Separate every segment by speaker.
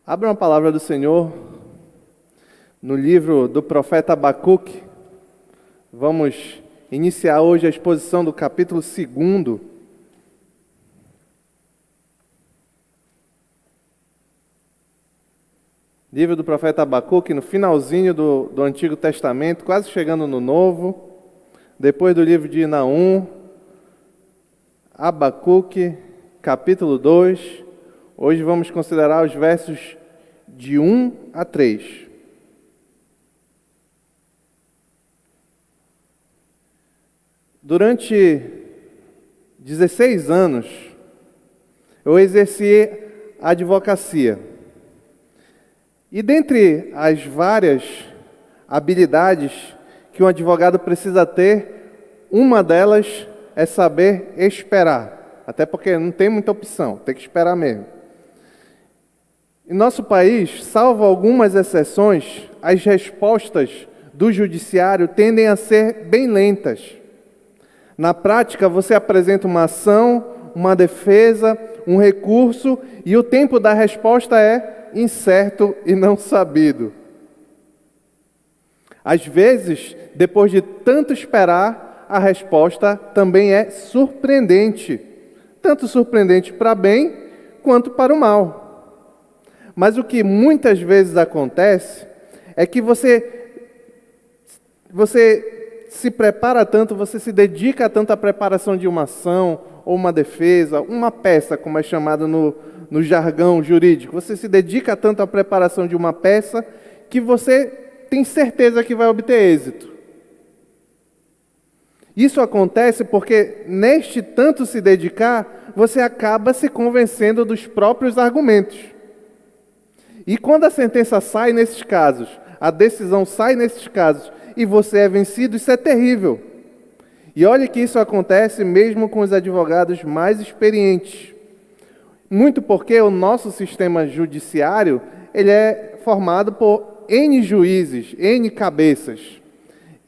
Speaker 1: Abra uma palavra do Senhor no livro do profeta Abacuque. Vamos iniciar hoje a exposição do capítulo 2. Livro do profeta Abacuque, no finalzinho do Antigo Testamento, quase chegando no Novo, depois do livro de Naum. Abacuque, capítulo 2. Hoje vamos considerar os versos de 1 a 3. Durante 16 anos, eu exerci a advocacia. E dentre as várias habilidades que um advogado precisa ter, uma delas é saber esperar. Até porque não tem muita opção, tem que esperar mesmo. Em nosso país, salvo algumas exceções, as respostas do judiciário tendem a ser bem lentas. Na prática, você apresenta uma ação, uma defesa, um recurso, e o tempo da resposta é incerto e não sabido. Às vezes, depois de tanto esperar, a resposta também é surpreendente. Tanto surpreendente para bem, quanto para o mal. Mas o que muitas vezes acontece é que você se prepara tanto, você se dedica tanto à preparação de uma ação, ou uma defesa, uma peça, como é chamado no jargão jurídico. Você se dedica tanto à preparação de uma peça, que você tem certeza que vai obter êxito. Isso acontece porque, neste tanto se dedicar, você acaba se convencendo dos próprios argumentos. E quando a sentença sai nesses casos, a decisão sai nesses casos, e você é vencido, isso é terrível. E olha que isso acontece mesmo com os advogados mais experientes. Muito porque o nosso sistema judiciário, ele é formado por N juízes, N cabeças.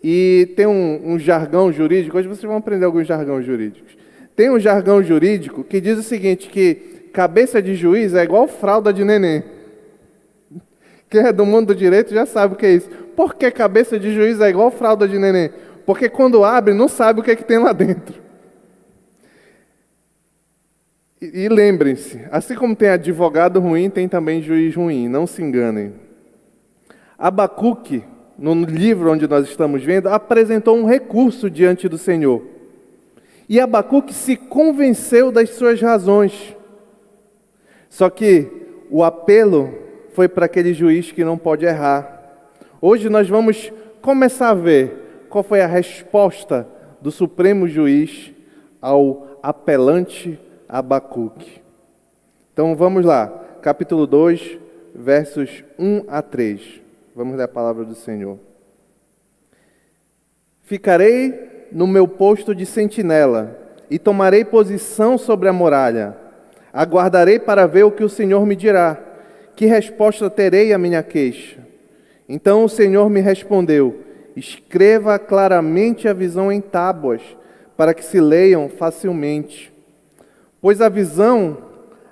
Speaker 1: E tem um jargão jurídico, hoje vocês vão aprender alguns jargões jurídicos. Tem um jargão jurídico que diz o seguinte, que cabeça de juiz é igual fralda de neném. Quem é do mundo do direito já sabe o que é isso. Por que cabeça de juiz é igual fralda de neném? Porque quando abre, não sabe o que é que tem lá dentro. E lembrem-se, assim como tem advogado ruim, tem também juiz ruim, não se enganem. Abacuque, no livro onde nós estamos vendo, apresentou um recurso diante do Senhor. E Abacuque se convenceu das suas razões. Só que o apelo foi para aquele juiz que não pode errar. Hoje nós vamos começar a ver qual foi a resposta do Supremo Juiz ao apelante Abacuque. Então vamos lá, capítulo 2, versos 1 a 3. Vamos ler a palavra do Senhor. Ficarei no meu posto de sentinela e tomarei posição sobre a muralha. Aguardarei para ver o que o Senhor me dirá. Que resposta terei à minha queixa? Então o Senhor me respondeu: escreva claramente a visão em tábuas, para que se leiam facilmente. Pois a visão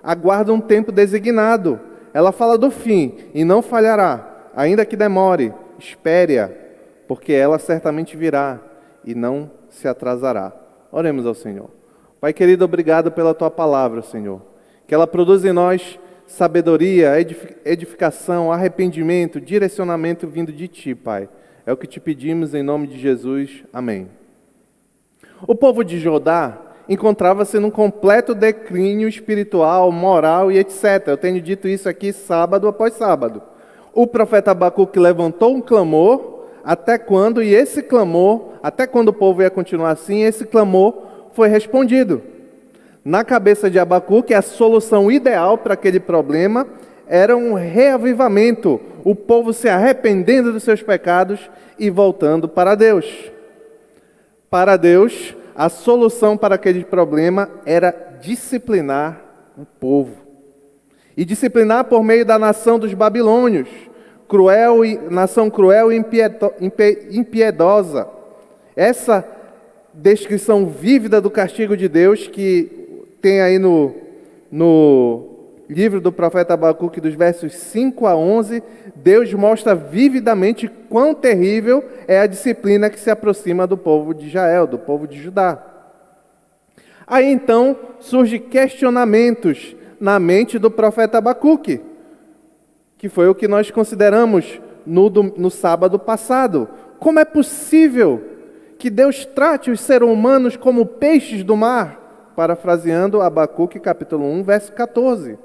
Speaker 1: aguarda um tempo designado. Ela fala do fim e não falhará, ainda que demore. Espere-a, porque ela certamente virá e não se atrasará. Oremos ao Senhor. Pai querido, obrigado pela Tua palavra, Senhor. Que ela produza em nós sabedoria, edificação, arrependimento, direcionamento vindo de Ti, Pai. É o que Te pedimos em nome de Jesus. Amém. O povo de Judá encontrava-se num completo declínio espiritual, moral e etc. Eu tenho dito isso aqui sábado após sábado. O profeta Abacuque levantou um clamor, até quando o povo ia continuar assim, esse clamor foi respondido. Na cabeça de Abacuque, a solução ideal para aquele problema era um reavivamento, o povo se arrependendo dos seus pecados e voltando para Deus. Para Deus, a solução para aquele problema era disciplinar o povo. E disciplinar por meio da nação dos babilônios, nação cruel e impiedosa. Essa descrição vívida do castigo de Deus que tem aí no livro do profeta Abacuque, dos versos 5 a 11, Deus mostra vividamente quão terrível é a disciplina que se aproxima do povo de Israel, do povo de Judá. Aí então surgem questionamentos na mente do profeta Abacuque, que foi o que nós consideramos no sábado passado. Como é possível que Deus trate os seres humanos como peixes do mar? Parafraseando Abacuque capítulo 1, verso 14.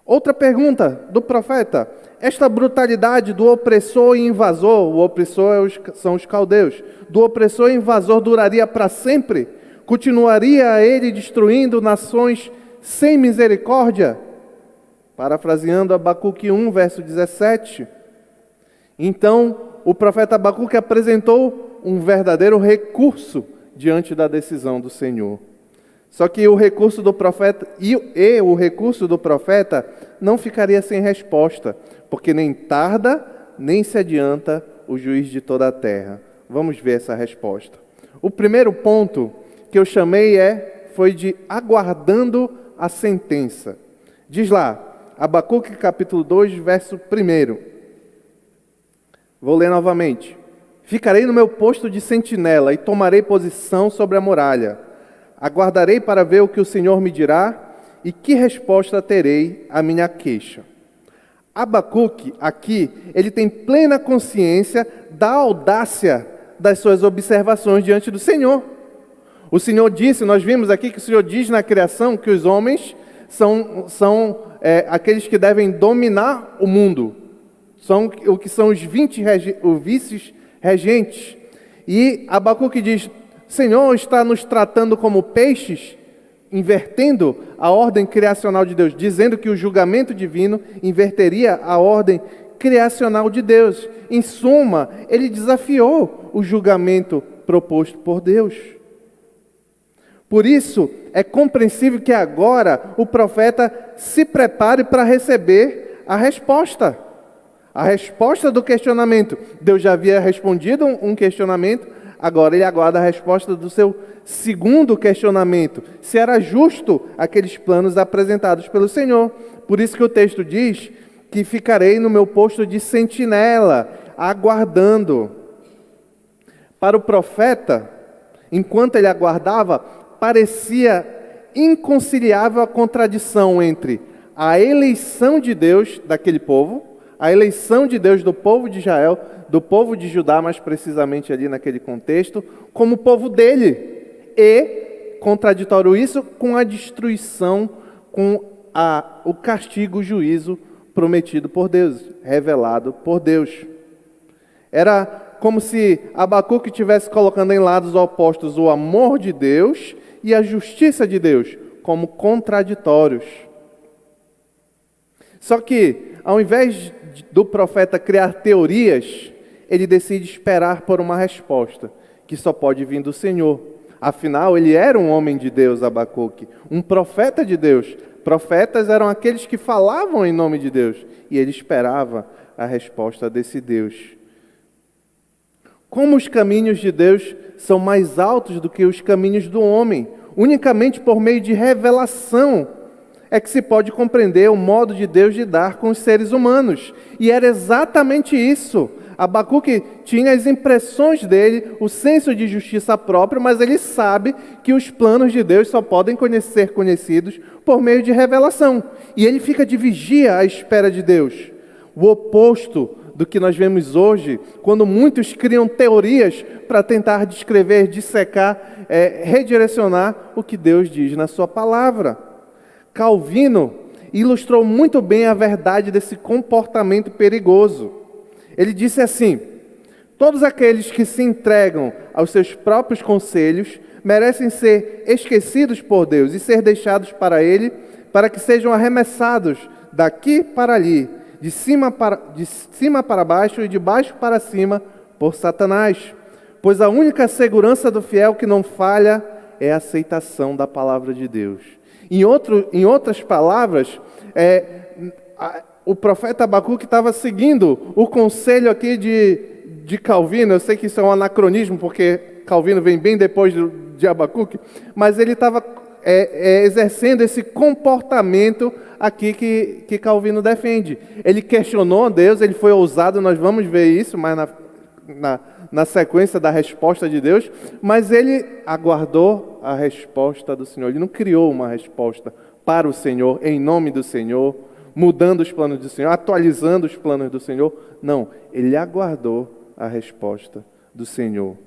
Speaker 1: Outra pergunta do profeta: esta brutalidade do opressor e invasor, o opressor são os caldeus, do opressor e invasor duraria para sempre? Continuaria ele destruindo nações sem misericórdia? Parafraseando Abacuque 1, verso 17. Então, o profeta Abacuque apresentou um verdadeiro recurso diante da decisão do Senhor. Só que o recurso do profeta e o recurso do profeta não ficaria sem resposta, porque nem tarda, nem se adianta o juiz de toda a terra. Vamos ver essa resposta. O primeiro ponto que eu chamei foi de aguardando a sentença. Diz lá, Abacuque capítulo 2, verso 1. Vou ler novamente. Ficarei no meu posto de sentinela e tomarei posição sobre a muralha. Aguardarei para ver o que o Senhor me dirá e que resposta terei à minha queixa. Abacuque, aqui, ele tem plena consciência da audácia das suas observações diante do Senhor. O Senhor disse, nós vimos aqui que o Senhor diz na criação que os homens são aqueles que devem dominar o mundo. São o que são os vices regentes. E Abacuque diz, Senhor está nos tratando como peixes, invertendo a ordem criacional de Deus, dizendo que o julgamento divino inverteria a ordem criacional de Deus. Em suma, ele desafiou o julgamento proposto por Deus. Por isso, é compreensível que agora o profeta se prepare para receber a resposta. A resposta do questionamento. Deus já havia respondido um questionamento, agora ele aguarda a resposta do seu segundo questionamento. Se era justo aqueles planos apresentados pelo Senhor. Por isso que o texto diz que ficarei no meu posto de sentinela, aguardando. Para o profeta, enquanto ele aguardava, parecia inconciliável a contradição entre a eleição de Deus daquele povo, a eleição de Deus do povo de Israel, do povo de Judá, mais precisamente ali naquele contexto, como povo dele. E, contraditório isso, com a destruição, com o castigo, o juízo prometido por Deus, revelado por Deus. Era como se Abacuque estivesse colocando em lados opostos o amor de Deus e a justiça de Deus, como contraditórios. Só que, ao invés do profeta criar teorias, ele decide esperar por uma resposta, que só pode vir do Senhor. Afinal, ele era um homem de Deus, Abacuque, um profeta de Deus. Profetas eram aqueles que falavam em nome de Deus, e ele esperava a resposta desse Deus. Como os caminhos de Deus são mais altos do que os caminhos do homem, unicamente por meio de revelação é que se pode compreender o modo de Deus lidar com os seres humanos. E era exatamente isso. Abacuque tinha as impressões dele, o senso de justiça próprio, mas ele sabe que os planos de Deus só podem ser conhecidos por meio de revelação. E ele fica de vigia à espera de Deus. O oposto do que nós vemos hoje, quando muitos criam teorias para tentar descrever, dissecar, redirecionar o que Deus diz na sua palavra. Calvino ilustrou muito bem a verdade desse comportamento perigoso. Ele disse assim: todos aqueles que se entregam aos seus próprios conselhos merecem ser esquecidos por Deus e ser deixados para Ele, para que sejam arremessados daqui para ali, de cima para baixo e de baixo para cima por Satanás. Pois a única segurança do fiel que não falha é a aceitação da palavra de Deus. Em outras palavras, o profeta Abacuque estava seguindo o conselho aqui de Calvino. Eu sei que isso é um anacronismo, porque Calvino vem bem depois de Abacuque, mas ele estava exercendo esse comportamento aqui que Calvino defende. Ele questionou Deus, ele foi ousado, nós vamos ver isso mais na sequência da resposta de Deus, mas ele aguardou a resposta do Senhor. Ele não criou uma resposta para o Senhor, em nome do Senhor, mudando os planos do Senhor, atualizando os planos do Senhor. Não, ele aguardou a resposta do Senhor.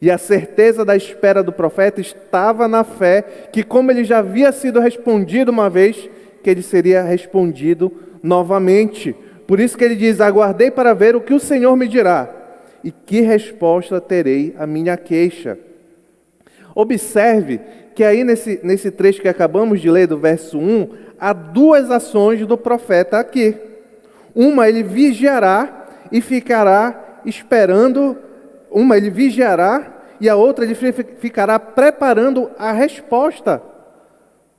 Speaker 1: E a certeza da espera do profeta estava na fé que, como ele já havia sido respondido uma vez, que ele seria respondido novamente. Por isso que ele diz: aguardei para ver o que o Senhor me dirá, e que resposta terei à minha queixa. Observe que aí nesse trecho que acabamos de ler, do verso 1, há duas ações do profeta aqui. Uma, ele vigiará e ficará esperando. Uma, ele vigiará, e a outra, ele ficará preparando a resposta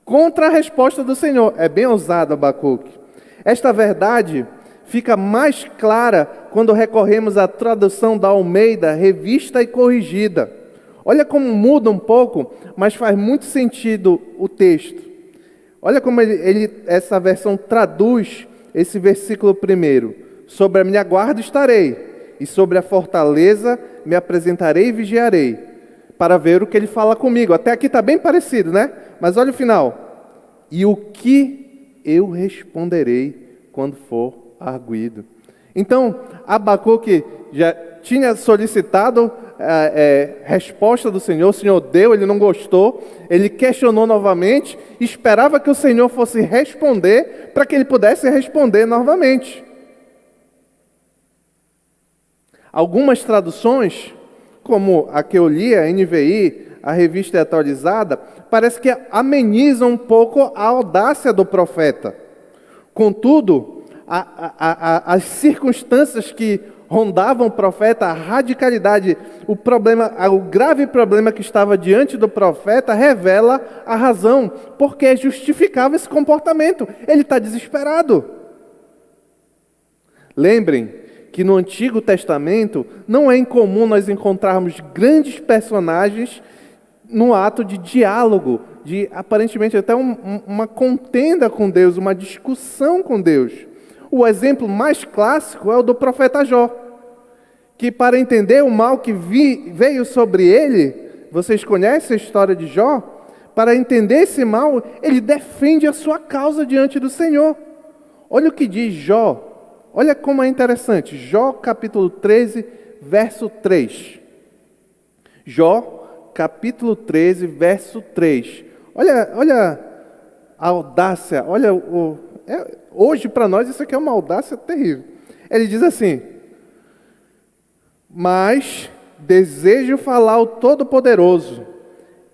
Speaker 1: contra a resposta do Senhor. É bem ousado, Abacuque. Esta verdade fica mais clara quando recorremos à tradução da Almeida, revista e corrigida. Olha como muda um pouco, mas faz muito sentido o texto. Olha como essa versão traduz esse versículo primeiro. Sobre a minha guarda estarei, e sobre a fortaleza me apresentarei e vigiarei, para ver o que ele fala comigo. Até aqui está bem parecido, né? Mas olha o final. E o que eu responderei quando for arguido. Então, Abacuque já tinha solicitado resposta do Senhor. O Senhor deu, ele não gostou, ele questionou novamente, esperava que o Senhor fosse responder, para que ele pudesse responder novamente. Algumas traduções, como a que eu li, a NVI, a revista atualizada, parece que amenizam um pouco a audácia do profeta. Contudo, as circunstâncias que rondavam o profeta, a radicalidade, o grave problema que estava diante do profeta, revela a razão, porque justificava esse comportamento. Ele está desesperado. Lembrem que no Antigo Testamento não é incomum nós encontrarmos grandes personagens no ato de diálogo, de aparentemente até uma contenda com Deus, uma discussão com Deus. O exemplo mais clássico é o do profeta Jó, que para entender o mal que veio sobre ele, vocês conhecem a história de Jó? Para entender esse mal, ele defende a sua causa diante do Senhor. Olha o que diz Jó. Olha como é interessante. Jó capítulo 13, verso 3. Jó capítulo 13, verso 3. Olha a audácia. Olha hoje para nós isso aqui é uma audácia terrível. Ele diz assim: mas desejo falar ao Todo-Poderoso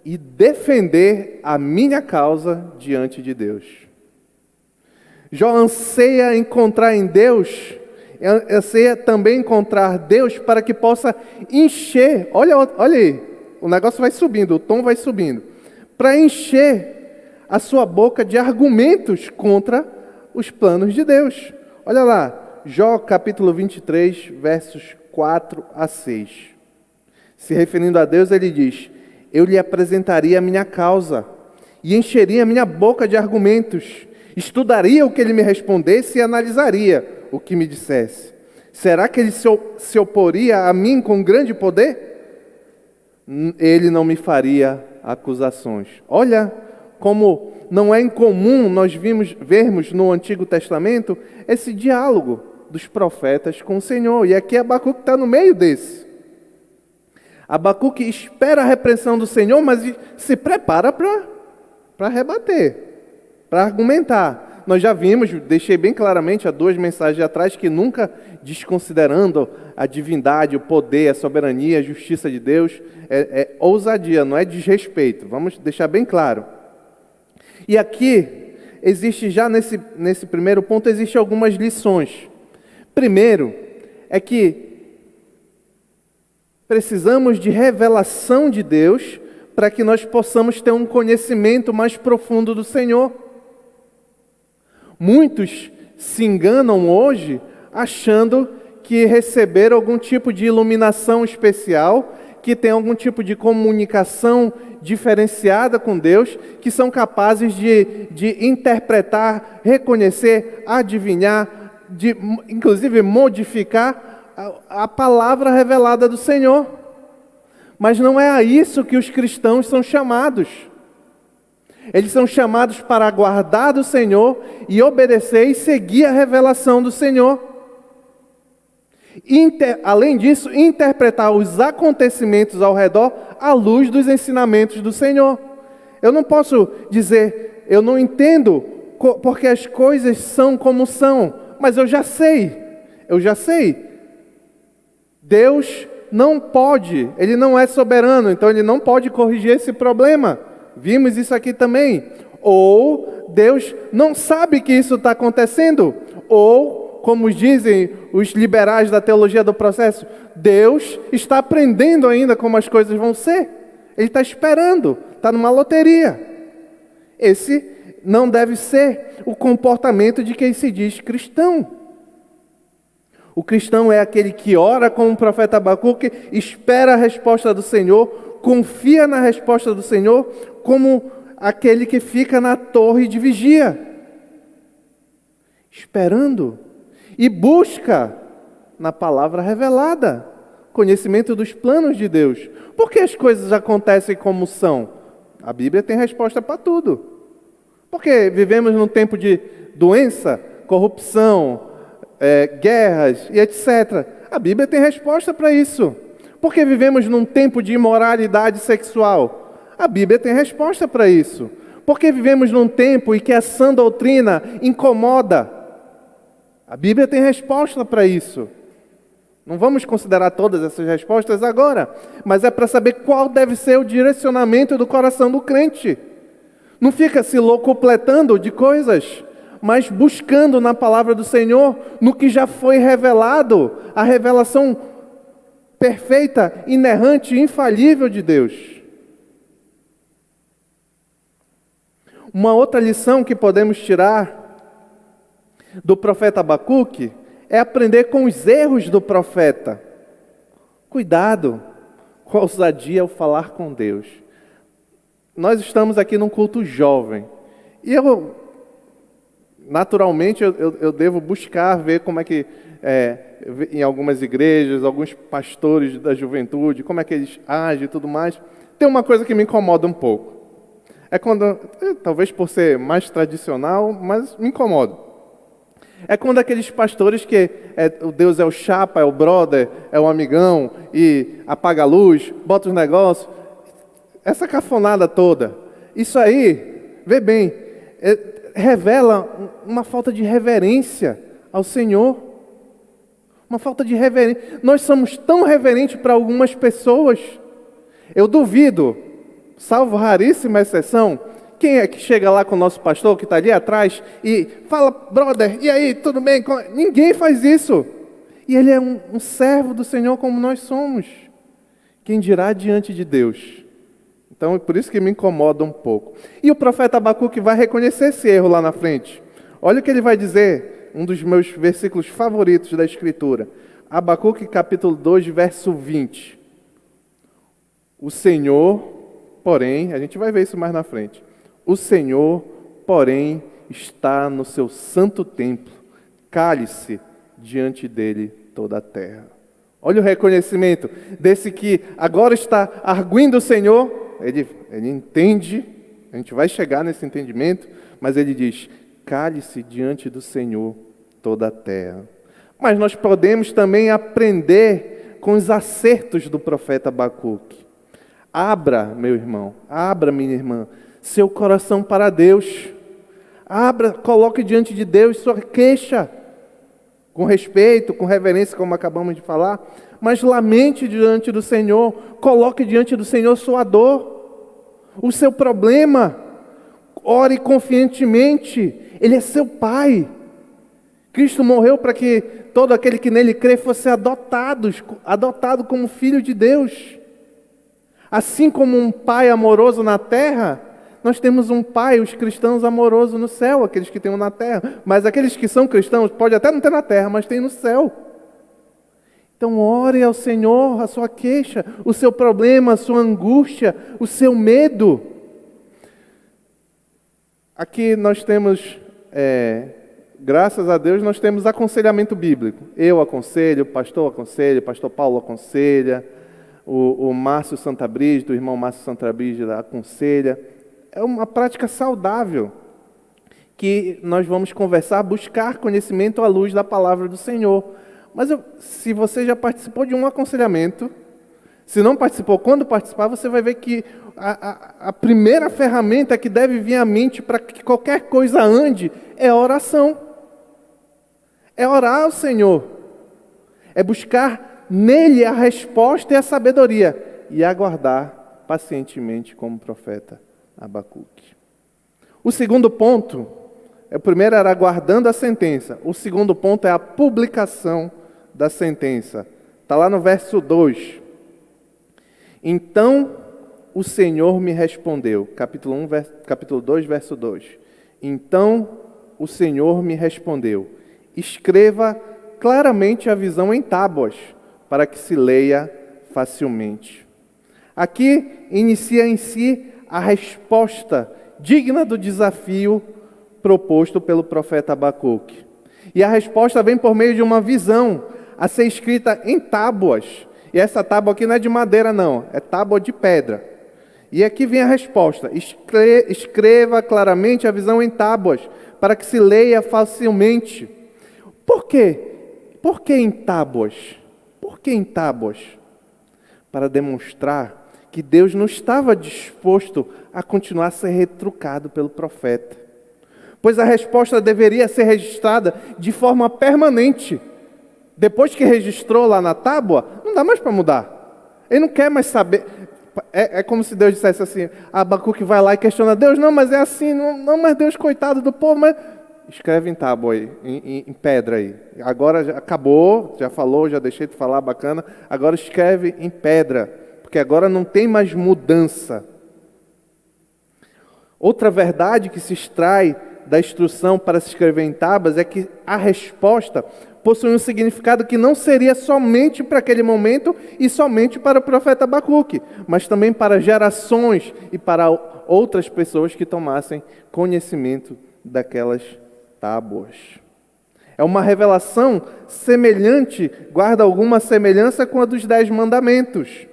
Speaker 1: e defender a minha causa diante de Deus. Jó anseia encontrar em Deus, anseia também encontrar Deus para que possa encher, olha aí, o negócio vai subindo, o tom vai subindo, para encher a sua boca de argumentos contra os planos de Deus. Olha lá, Jó capítulo 23, versos 4 a 6. Se referindo a Deus, ele diz: eu lhe apresentaria a minha causa e encheria a minha boca de argumentos. Estudaria o que ele me respondesse e analisaria o que me dissesse. Será que ele se oporia a mim com grande poder? Ele não me faria acusações. Olha como não é incomum nós vermos no Antigo Testamento esse diálogo dos profetas com o Senhor. E aqui Abacuque está no meio desse. Abacuque espera a repreensão do Senhor, mas se prepara para rebater, para argumentar. Nós já vimos, deixei bem claramente há 2 mensagens atrás, que nunca desconsiderando a divindade, o poder, a soberania, a justiça de Deus, é ousadia, não é desrespeito. Vamos deixar bem claro. E aqui, existe já nesse primeiro ponto, existem algumas lições. Primeiro, é que precisamos de revelação de Deus para que nós possamos ter um conhecimento mais profundo do Senhor. Muitos se enganam hoje achando que receberam algum tipo de iluminação especial que têm algum tipo de comunicação diferenciada com Deus, que são capazes de interpretar, reconhecer, adivinhar, inclusive modificar a palavra revelada do Senhor. Mas não é a isso que os cristãos são chamados. Eles são chamados para aguardar do Senhor e obedecer e seguir a revelação do Senhor. Além disso, interpretar os acontecimentos ao redor à luz dos ensinamentos do Senhor. Eu não posso dizer, eu não entendo porque as coisas são como são, mas eu já sei. Deus não pode, Ele não é soberano, então Ele não pode corrigir esse problema. Vimos isso aqui também. Ou Deus não sabe que isso está acontecendo. Ou, como dizem os liberais da teologia do processo, Deus está aprendendo ainda como as coisas vão ser. Ele está esperando, está numa loteria. Esse não deve ser o comportamento de quem se diz cristão. O cristão é aquele que ora como o profeta Abacuque, espera a resposta do Senhor, confia na resposta do Senhor, como aquele que fica na torre de vigia, esperando, e busca na palavra revelada, conhecimento dos planos de Deus. Por que as coisas acontecem como são? A Bíblia tem resposta para tudo. Porque vivemos num tempo de doença, corrupção, guerras e etc. A Bíblia tem resposta para isso. Porque vivemos num tempo de imoralidade sexual. A Bíblia tem resposta para isso. Porque vivemos num tempo em que a sã doutrina incomoda. A Bíblia tem resposta para isso. Não vamos considerar todas essas respostas agora, mas é para saber qual deve ser o direcionamento do coração do crente. Não fica se locupletando de coisas, mas buscando na palavra do Senhor, no que já foi revelado, a revelação perfeita, inerrante, infalível de Deus. Uma outra lição que podemos tirar do profeta Abacuque é aprender com os erros do profeta. Cuidado com a ousadia ao falar com Deus. Nós estamos aqui num culto jovem. E naturalmente, eu devo buscar ver como é que, em algumas igrejas, alguns pastores da juventude, como é que eles agem e tudo mais. Tem uma coisa que me incomoda um pouco. É quando, talvez por ser mais tradicional, mas me incomoda. É quando aqueles pastores que o Deus é o chapa, é o brother, é o amigão, e apaga a luz, bota os negócios, essa cafonada toda. Isso aí, vê bem, revela uma falta de reverência ao Senhor. Uma falta de reverência. Nós somos tão reverentes para algumas pessoas. Eu duvido, salvo raríssima exceção, quem é que chega lá com o nosso pastor, que está ali atrás, e fala, brother, e aí, tudo bem? Ninguém faz isso. E ele é um servo do Senhor como nós somos. Quem dirá diante de Deus? Então, é por isso que me incomoda um pouco. E o profeta Abacuque vai reconhecer esse erro lá na frente. Olha o que ele vai dizer, um dos meus versículos favoritos da Escritura. Abacuque, capítulo 2, verso 20. O Senhor, porém, a gente vai ver isso mais na frente. O Senhor, porém, está no seu santo templo. Cale-se diante dele toda a terra. Olha o reconhecimento desse que agora está arguindo o Senhor. Ele entende, a gente vai chegar nesse entendimento, mas ele diz, cale-se diante do Senhor toda a terra. Mas nós podemos também aprender com os acertos do profeta Abacuque. Abra, meu irmão, abra, minha irmã, seu coração para Deus. Abra, coloque diante de Deus sua queixa, com respeito, com reverência, como acabamos de falar, mas lamente diante do Senhor, coloque diante do Senhor sua dor, o seu problema, ore confiantemente, Ele é seu Pai. Cristo morreu para que todo aquele que nele crê fosse adotado como filho de Deus. Assim como um Pai amoroso na terra, nós temos um Pai, os cristãos, amoroso no céu, aqueles que têm na terra. Mas aqueles que são cristãos, pode até não ter na terra, mas tem no céu. Então ore ao Senhor a sua queixa, o seu problema, a sua angústia, o seu medo. Aqui nós temos, graças a Deus, nós temos aconselhamento bíblico. Eu aconselho, o pastor Paulo aconselha, o Márcio Santabrígida, o irmão Márcio Santabrígida aconselha. É uma prática saudável que nós vamos conversar, buscar conhecimento à luz da palavra do Senhor. Mas se você já participou de um aconselhamento, se não participou, quando participar, você vai ver que a primeira ferramenta que deve vir à mente para que qualquer coisa ande é a oração. É orar ao Senhor. É buscar nele a resposta e a sabedoria. E aguardar pacientemente como o profeta Abacuque. O segundo ponto, o primeiro era aguardando a sentença. O segundo ponto é a publicação da sentença. Está lá no verso 2. Então o Senhor me respondeu. Capítulo 2, verso 2. Então o Senhor me respondeu. Escreva claramente a visão em tábuas, para que se leia facilmente. Aqui inicia em si a resposta digna do desafio proposto pelo profeta Abacuque. E a resposta vem por meio de uma visão a ser escrita em tábuas. E essa tábua aqui não é de madeira não, é tábua de pedra. E aqui vem a resposta: escreva claramente a visão em tábuas, para que se leia facilmente. Por quê? Por que em tábuas? Por que em tábuas? Para demonstrar que Deus não estava disposto a continuar a ser retrucado pelo profeta. Pois a resposta deveria ser registrada de forma permanente. Depois que registrou lá na tábua, não dá mais para mudar. Ele não quer mais saber. É como se Deus dissesse assim, Abacuque vai lá e questiona Deus, não, mas é assim, não, mas Deus, coitado do povo, mas... Escreve em tábua aí, em pedra aí. Agora já acabou, já falou, já deixei de falar, bacana. Agora escreve em pedra, porque agora não tem mais mudança. Outra verdade que se extrai da instrução para se escrever em tábuas é que a resposta possui um significado que não seria somente para aquele momento e somente para o profeta Abacuque, mas também para gerações e para outras pessoas que tomassem conhecimento daquelas tábuas. É uma revelação semelhante, guarda alguma semelhança com a dos 10 mandamentos.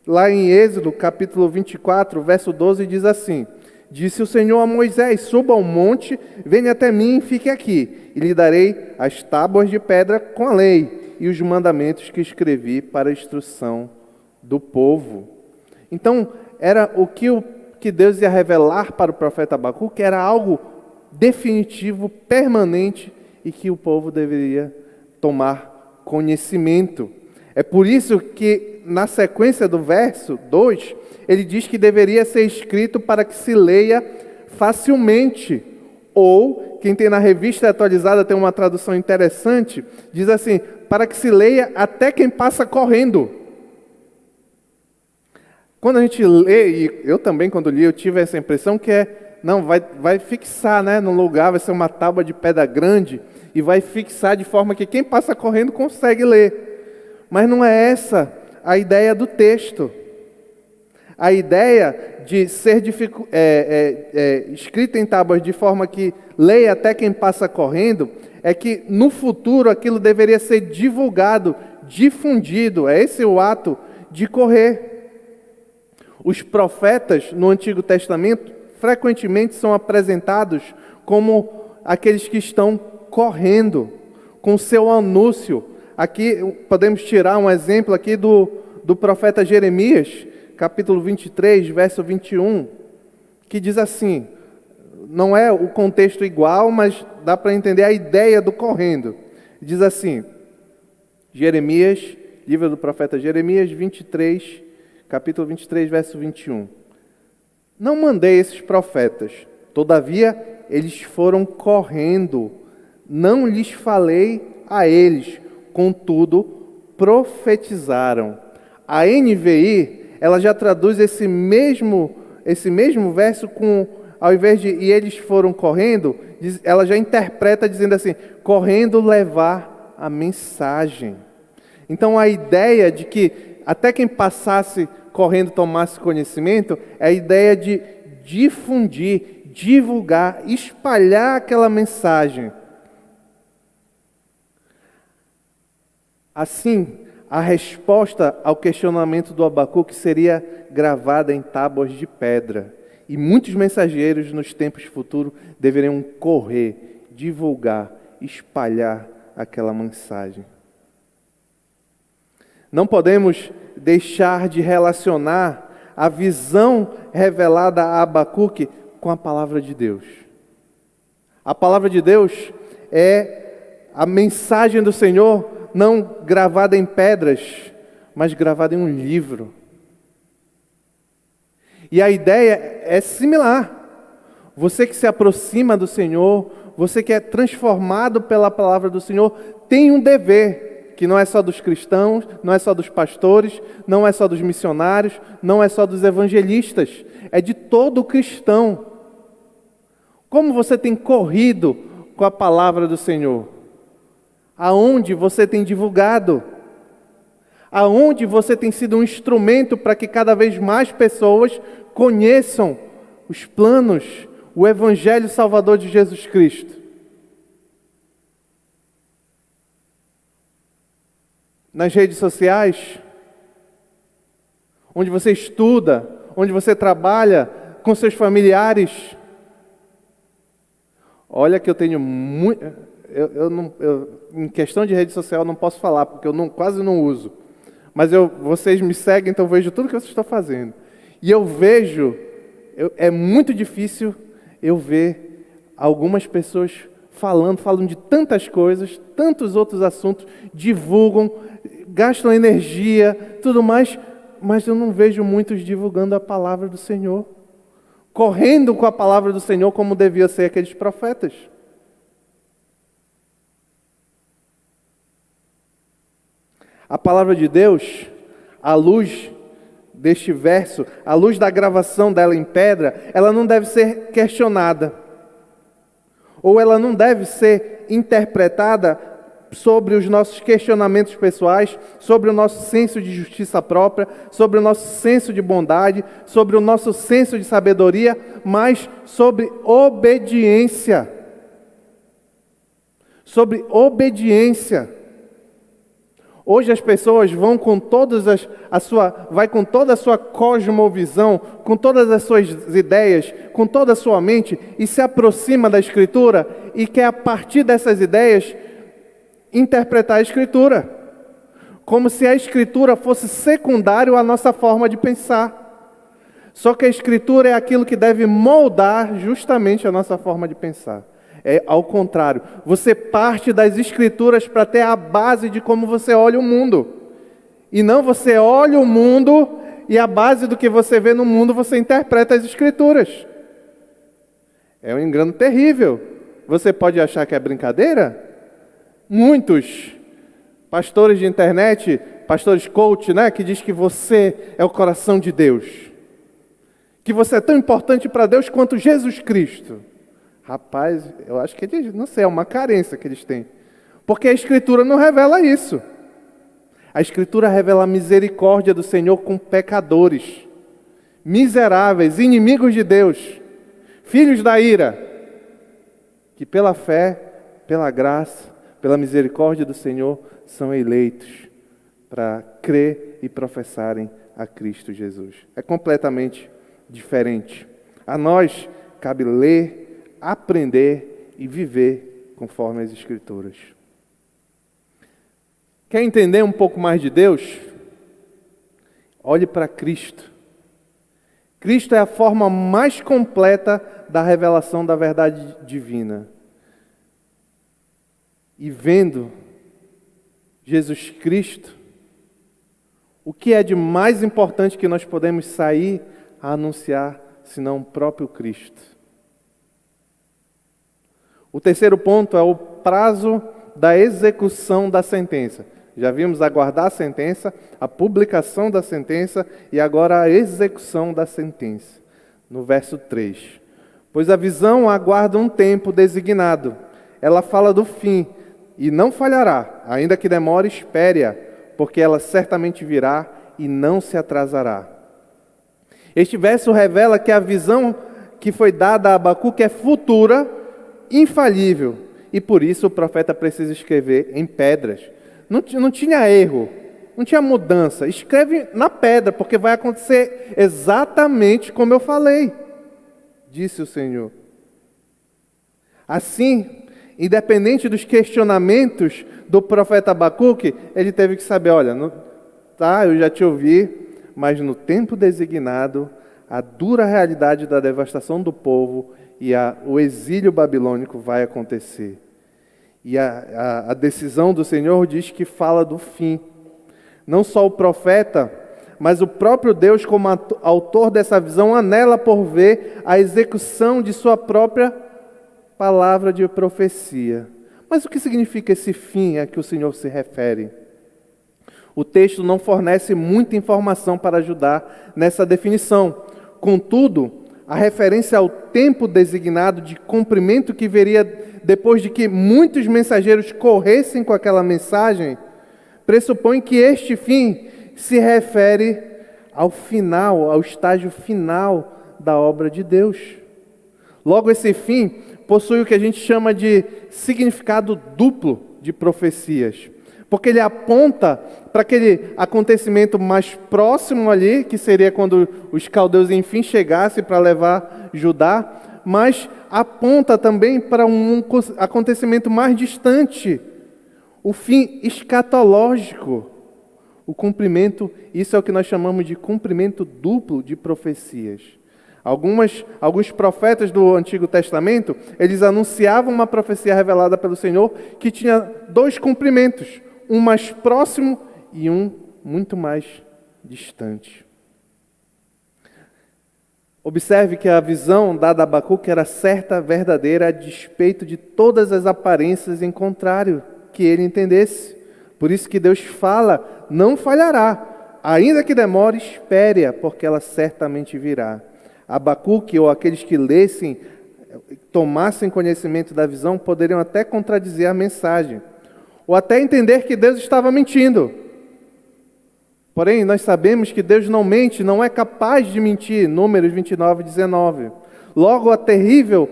Speaker 1: Lá em Êxodo, capítulo 24, verso 12, diz assim: Disse o Senhor a Moisés, suba ao monte, venha até mim e fique aqui, e lhe darei as tábuas de pedra com a lei e os mandamentos que escrevi para a instrução do povo. Então, era o que Deus ia revelar para o profeta Abacuque, era algo definitivo, permanente, e que o povo deveria tomar conhecimento. É por isso que, na sequência do verso 2, ele diz que deveria ser escrito para que se leia facilmente. Ou, quem tem na revista atualizada tem uma tradução interessante, diz assim, para que se leia até quem passa correndo. Quando a gente lê, e eu também quando li, eu tive essa impressão que vai fixar, né, no lugar, vai ser uma tábua de pedra grande, e vai fixar de forma que quem passa correndo consegue ler. Mas não é essa a ideia do texto. A ideia de ser escrita em tábuas de forma que leia até quem passa correndo, é que no futuro aquilo deveria ser divulgado, difundido. É esse o ato de correr. Os profetas no Antigo Testamento frequentemente são apresentados como aqueles que estão correndo, com seu anúncio. Aqui podemos tirar um exemplo aqui do profeta Jeremias, capítulo 23, verso 21, que diz assim, não é o contexto igual, mas dá para entender a ideia do correndo. Diz assim, Jeremias, livro do profeta Jeremias 23, capítulo 23, verso 21. Não mandei esses profetas, todavia eles foram correndo, não lhes falei a eles, contudo profetizaram. A NVI, ela já traduz esse mesmo verso com, ao invés de e eles foram correndo, ela já interpreta dizendo assim, correndo levar a mensagem. Então a ideia de que até quem passasse correndo tomasse conhecimento é a ideia de difundir, divulgar, espalhar aquela mensagem. Assim, a resposta ao questionamento do Abacuque seria gravada em tábuas de pedra. E muitos mensageiros nos tempos futuros deveriam correr, divulgar, espalhar aquela mensagem. Não podemos deixar de relacionar a visão revelada a Abacuque com a palavra de Deus. A palavra de Deus é a mensagem do Senhor, não gravada em pedras, mas gravada em um livro. E a ideia é similar. Você que se aproxima do Senhor, você que é transformado pela palavra do Senhor, tem um dever, que não é só dos cristãos, não é só dos pastores, não é só dos missionários, não é só dos evangelistas, é de todo cristão. Como você tem corrido com a palavra do Senhor? Aonde você tem divulgado? Aonde você tem sido um instrumento para que cada vez mais pessoas conheçam os planos, o Evangelho Salvador de Jesus Cristo? Nas redes sociais, onde você estuda, onde você trabalha, com seus familiares. Olha que eu tenho muito... em questão de rede social eu não posso falar, porque eu quase não uso. Mas vocês me seguem, então eu vejo tudo que vocês estão fazendo. E eu vejo, é muito difícil eu ver algumas pessoas falam de tantas coisas, tantos outros assuntos, divulgam, gastam energia, tudo mais, mas eu não vejo muitos divulgando a palavra do Senhor, correndo com a palavra do Senhor como deviam ser aqueles profetas. A palavra de Deus, à luz deste verso, à luz da gravação dela em pedra, ela não deve ser questionada, ou ela não deve ser interpretada sobre os nossos questionamentos pessoais, sobre o nosso senso de justiça própria, sobre o nosso senso de bondade, sobre o nosso senso de sabedoria, mas sobre obediência. Sobre obediência. Hoje as pessoas vão com toda a sua cosmovisão, com todas as suas ideias, com toda a sua mente, e se aproxima da Escritura e quer, a partir dessas ideias, interpretar a Escritura, como se a Escritura fosse secundário à nossa forma de pensar. Só que a Escritura é aquilo que deve moldar justamente a nossa forma de pensar. É ao contrário, você parte das Escrituras para ter a base de como você olha o mundo. E não você olha o mundo e a base do que você vê no mundo você interpreta as Escrituras. É um engano terrível. Você pode achar que é brincadeira? Muitos pastores de internet, pastores coach, que diz que você é o coração de Deus. Que você é tão importante para Deus quanto Jesus Cristo. Rapaz, eu acho que eles, não sei, é uma carência que eles têm. Porque a Escritura não revela isso. A Escritura revela a misericórdia do Senhor com pecadores, miseráveis, inimigos de Deus, filhos da ira, que pela fé, pela graça, pela misericórdia do Senhor, são eleitos para crer e professarem a Cristo Jesus. É completamente diferente. A nós cabe ler, aprender e viver conforme as Escrituras. Quer entender um pouco mais de Deus? Olhe para Cristo. Cristo é a forma mais completa da revelação da verdade divina. E vendo Jesus Cristo, o que é de mais importante que nós podemos sair a anunciar, senão o próprio Cristo? O terceiro ponto é o prazo da execução da sentença. Já vimos aguardar a sentença, a publicação da sentença e agora a execução da sentença. No verso 3. Pois a visão aguarda um tempo designado. Ela fala do fim e não falhará, ainda que demore, espere-a, porque ela certamente virá e não se atrasará. Este verso revela que a visão que foi dada a Abacuque é futura, infalível, e por isso o profeta precisa escrever em pedras. Não tinha erro, não tinha mudança. Escreve na pedra, porque vai acontecer exatamente como eu falei, disse o Senhor. Assim, independente dos questionamentos do profeta Abacuque, ele teve que saber, olha, eu já te ouvi, mas no tempo designado, a dura realidade da devastação do povo e o exílio babilônico vai acontecer. E a decisão do Senhor diz que fala do fim. Não só o profeta, mas o próprio Deus, como autor dessa visão, anela por ver a execução de sua própria palavra de profecia. Mas o que significa esse fim a que o Senhor se refere? O texto não fornece muita informação para ajudar nessa definição. Contudo, a referência ao tempo designado de cumprimento que viria depois de que muitos mensageiros corressem com aquela mensagem, pressupõe que este fim se refere ao final, ao estágio final da obra de Deus. Logo, esse fim possui o que a gente chama de significado duplo de profecias, porque ele aponta para aquele acontecimento mais próximo ali, que seria quando os caldeus enfim chegassem para levar Judá, mas aponta também para um acontecimento mais distante, o fim escatológico, o cumprimento. Isso é o que nós chamamos de cumprimento duplo de profecias. Alguns profetas do Antigo Testamento, eles anunciavam uma profecia revelada pelo Senhor que tinha dois cumprimentos, um mais próximo e um muito mais distante. Observe que a visão dada a Abacuque era certa, verdadeira, a despeito de todas as aparências em contrário que ele entendesse. Por isso que Deus fala, não falhará, ainda que demore, espere-a, porque ela certamente virá. Abacuque, ou aqueles que lessem, tomassem conhecimento da visão, poderiam até contradizer a mensagem, ou até entender que Deus estava mentindo. Porém, nós sabemos que Deus não mente, não é capaz de mentir. Números 29 e 19. Logo, a terrível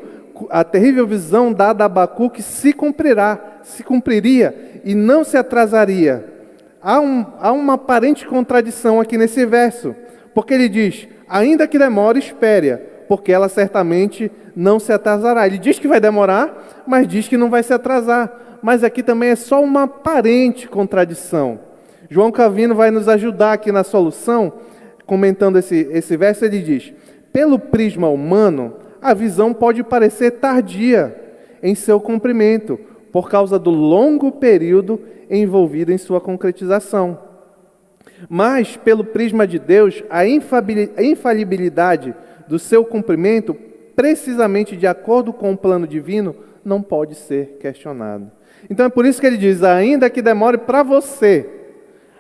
Speaker 1: visão dada a Abacuque se cumpriria e não se atrasaria. Há uma aparente contradição aqui nesse verso, porque ele diz, ainda que demore, espere-a, porque ela certamente não se atrasará. Ele diz que vai demorar, mas diz que não vai se atrasar. Mas aqui também é só uma aparente contradição. João Calvino vai nos ajudar aqui na solução, comentando esse verso. Ele diz, pelo prisma humano, a visão pode parecer tardia em seu cumprimento, por causa do longo período envolvido em sua concretização. Mas, pelo prisma de Deus, a infalibilidade do seu cumprimento, precisamente de acordo com o plano divino, não pode ser questionado. Então é por isso que ele diz, ainda que demore para você,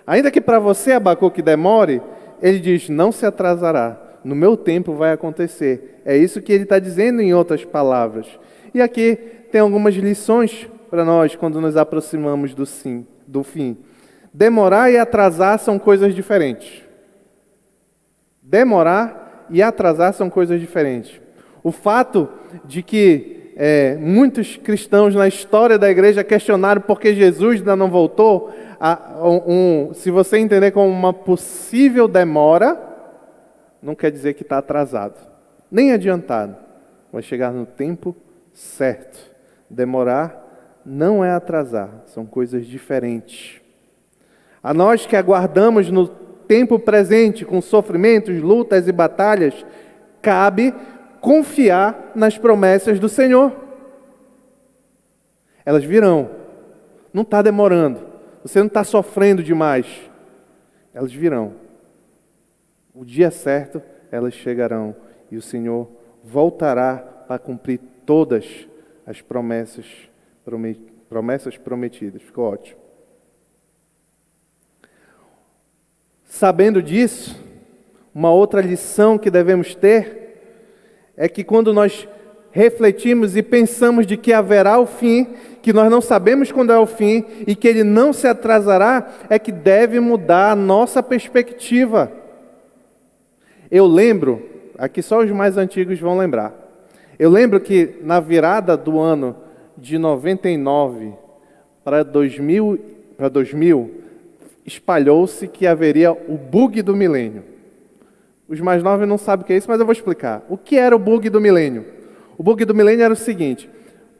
Speaker 1: ainda que para você, Abacuque, demore, ele diz, não se atrasará, no meu tempo vai acontecer. É isso que ele está dizendo em outras palavras. E aqui tem algumas lições para nós quando nos aproximamos do fim. Demorar e atrasar são coisas diferentes. Demorar e atrasar são coisas diferentes. O fato de que muitos cristãos na história da igreja questionaram por que Jesus ainda não voltou, se você entender como uma possível demora, não quer dizer que está atrasado, nem adiantado. Vai chegar no tempo certo. Demorar não é atrasar, são coisas diferentes. A nós que aguardamos no tempo presente, com sofrimentos, lutas e batalhas, cabe confiar nas promessas do Senhor. Elas virão. Não está demorando. Você não está sofrendo demais. Elas virão. O dia certo, elas chegarão. E o Senhor voltará para cumprir todas as promessas prometidas. Ficou ótimo. Sabendo disso, uma outra lição que devemos ter é que quando nós refletimos e pensamos de que haverá o fim, que nós não sabemos quando é o fim e que ele não se atrasará, é que deve mudar a nossa perspectiva. Eu lembro, aqui só os mais antigos vão lembrar, eu lembro que na virada do ano de 99 para 2000, espalhou-se que haveria o bug do milênio. Os mais novos não sabem o que é isso, mas eu vou explicar. O que era o bug do milênio? O bug do milênio era o seguinte: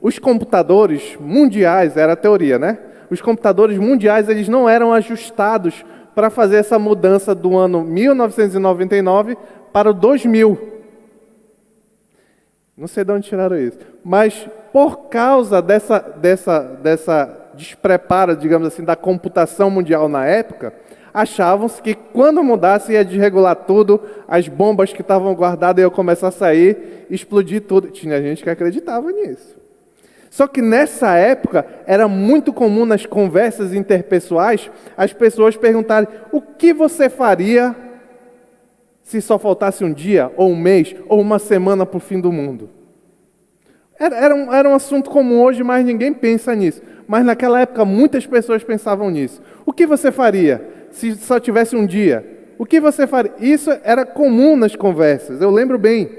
Speaker 1: os computadores mundiais, era a teoria, né? Os computadores mundiais, eles não eram ajustados para fazer essa mudança do ano 1999 para o 2000. Não sei de onde tiraram isso. Mas por causa dessa despreparo, digamos assim, da computação mundial na época, achavam-se que quando mudasse ia desregular tudo, as bombas que estavam guardadas iam começar a sair, explodir tudo. Tinha gente que acreditava nisso. Só que nessa época era muito comum nas conversas interpessoais as pessoas perguntarem: o que você faria se só faltasse um dia, ou um mês, ou uma semana para o fim do mundo? Era um assunto comum hoje, mas ninguém pensa nisso. Mas naquela época muitas pessoas pensavam nisso. O que você faria se só tivesse um dia? O que você faria? Isso era comum nas conversas, eu lembro bem.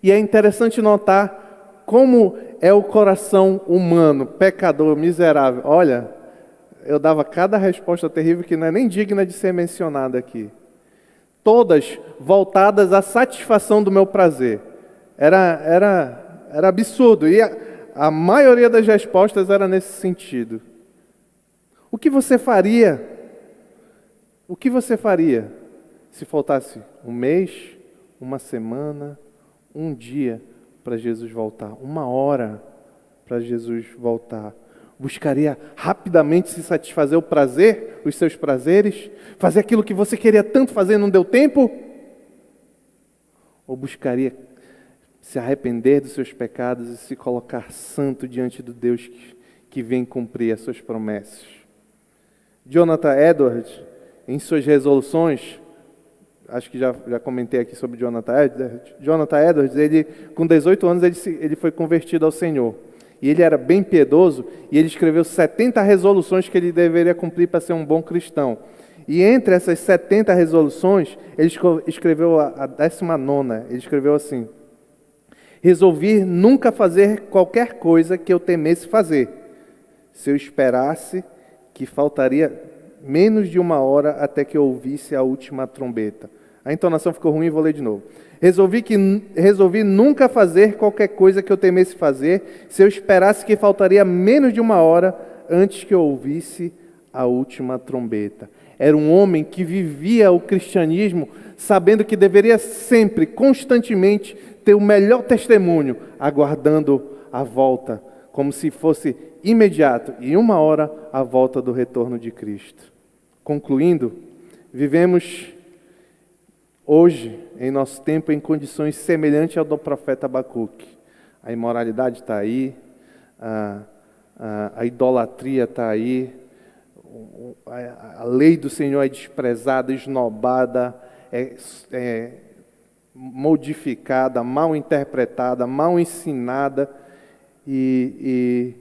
Speaker 1: E é interessante notar como é o coração humano, pecador, miserável. Olha, eu dava cada resposta terrível que não é nem digna de ser mencionada aqui. Todas voltadas à satisfação do meu prazer. Era absurdo. E a maioria das respostas era nesse sentido. O que você faria? O que você faria se faltasse um mês, uma semana, um dia para Jesus voltar? Uma hora para Jesus voltar? Buscaria rapidamente se satisfazer o prazer, os seus prazeres? Fazer aquilo que você queria tanto fazer e não deu tempo? Ou buscaria se arrepender dos seus pecados e se colocar santo diante do Deus que vem cumprir as suas promessas? Jonathan Edwards, em suas resoluções, acho que já comentei aqui sobre Jonathan Edwards, ele, com 18 anos ele foi convertido ao Senhor. E ele era bem piedoso, e ele escreveu 70 resoluções que ele deveria cumprir para ser um bom cristão. E entre essas 70 resoluções, ele escreveu a 19ª, ele escreveu assim: resolvi nunca fazer qualquer coisa que eu temesse fazer, se eu esperasse que faltaria menos de uma hora até que eu ouvisse a última trombeta. A entonação ficou ruim, vou ler de novo. Resolvi nunca fazer qualquer coisa que eu temesse fazer, se eu esperasse que faltaria menos de uma hora antes que eu ouvisse a última trombeta. Era um homem que vivia o cristianismo sabendo que deveria sempre, constantemente, ter o melhor testemunho, aguardando a volta, como se fosse imediato, e uma hora, a volta do retorno de Cristo. Concluindo, vivemos hoje, em nosso tempo, em condições semelhantes ao do profeta Abacuque. A imoralidade está aí, a idolatria está aí, a lei do Senhor é desprezada, esnobada, modificada, mal interpretada, mal ensinada, e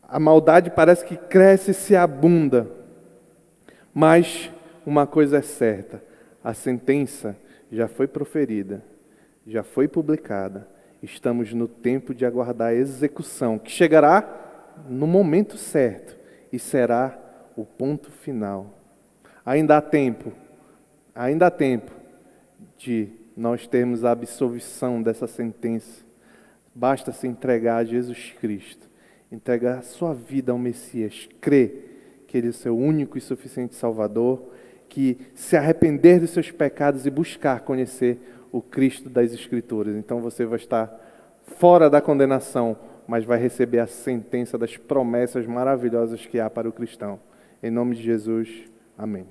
Speaker 1: a maldade parece que cresce e se abunda. Mas uma coisa é certa: a sentença já foi proferida, já foi publicada. Estamos no tempo de aguardar a execução, que chegará no momento certo e será o ponto final. Ainda há tempo de nós termos a absolvição dessa sentença. Basta se entregar a Jesus Cristo, entregar a sua vida ao Messias, crer que Ele é o seu único e suficiente Salvador, que se arrepender dos seus pecados e buscar conhecer o Cristo das Escrituras. Então você vai estar fora da condenação, mas vai receber a sentença das promessas maravilhosas que há para o cristão. Em nome de Jesus, amém.